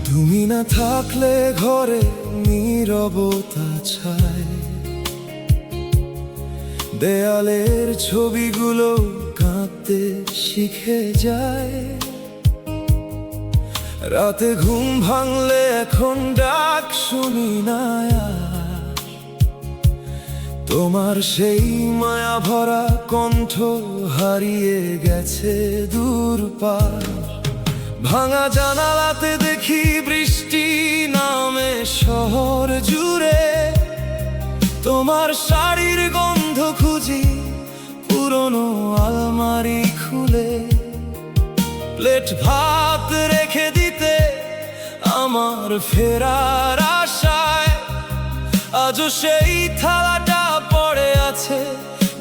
তুমি না থাকলে ঘরে নীরবতা ছায়, দেয়ালের ছবিগুলো কাঁদতে শিখে যায়। রাতে ঘুম ভাঙলে এখন ডাক শুনি না আর, তোমার সেই মায়া ভরা কণ্ঠ হারিয়ে গেছে দূর পার। ভাঙা জানালাতে দেখি বৃষ্টি নামে শহর জুড়ে, তোমার শাড়ির গন্ধ খুঁজি পুরনো আলমারি খুলে। প্লেট ভাত রেখে দিতে আমার ফেরার আশায়, আজও সেই থালাটা পড়ে আছে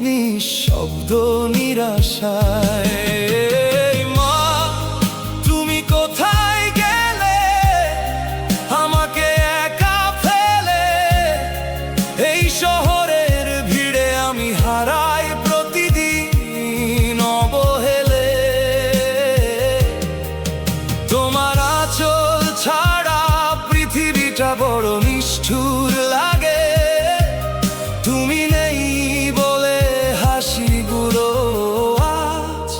নিঃশব্দ নিরাশায়। মা, তুমি কোথায় গেলে আমাকে একা ফেলে? এই শহরের ভিড়ে আমি হারাই প্রতিদিন অবহেলে। তোমার আঁচল ছাড়া পৃথিবীটা বড় নিষ্ঠুর লাগে। তুমি নেই বলে হাসিগুলো আজ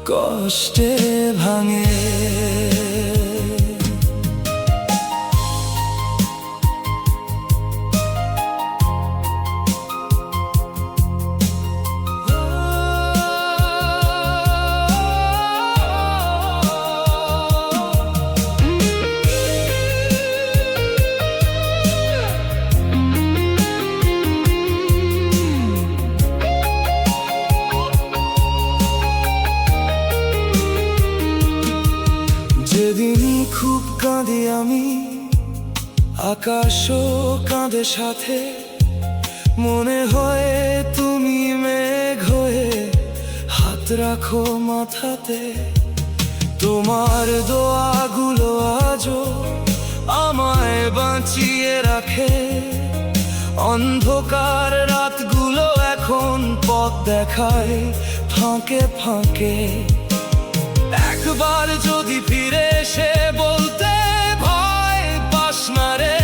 কষ্টে ভাঙে। যেদিন খুব কাঁদি আমি, আকাশও কাঁদে সাথে। মনে হয় তুমি মেঘ হয়ে হাত রাখো মাথাতে। তোমার দোয়াগুলো আজও আমায় বাঁচিয়ে রাখে। অন্ধকার রাতগুলো এখন পথ দেখায় ফাঁকে ফাঁকে। একবার যদি ফিরে এসে বলতে ভয় পাস না রে,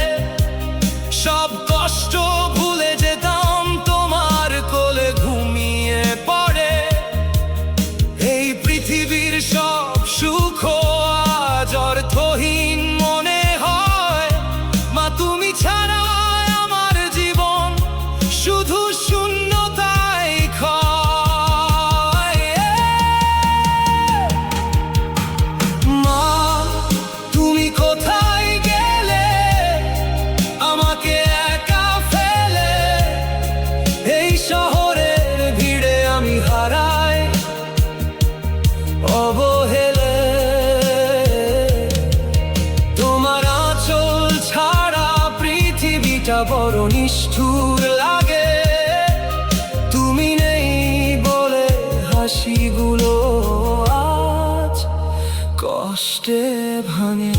সব কষ্ট ভুলে যেতাম তোমার কোলে ঘুমিয়ে পড়ে। এই পৃথিবীর সব সুখ আজ অর্থহীন মনে হয়। মা, তুমি ছাড়া আমার জীবন শুধু শূন্যতায় ক্ষয়। মা, তুমি কোথায় গেলে আমাকে একা ফেলে? এই শহরের ভিড়ে আমি হারাই অবহেলে। তোমার আঁচল ছাড়া পৃথিবীটা বড় নিষ্ঠুর লাগে। তুমি নেই বলে হাসিগুলো আজ কষ্টে ভাঙে।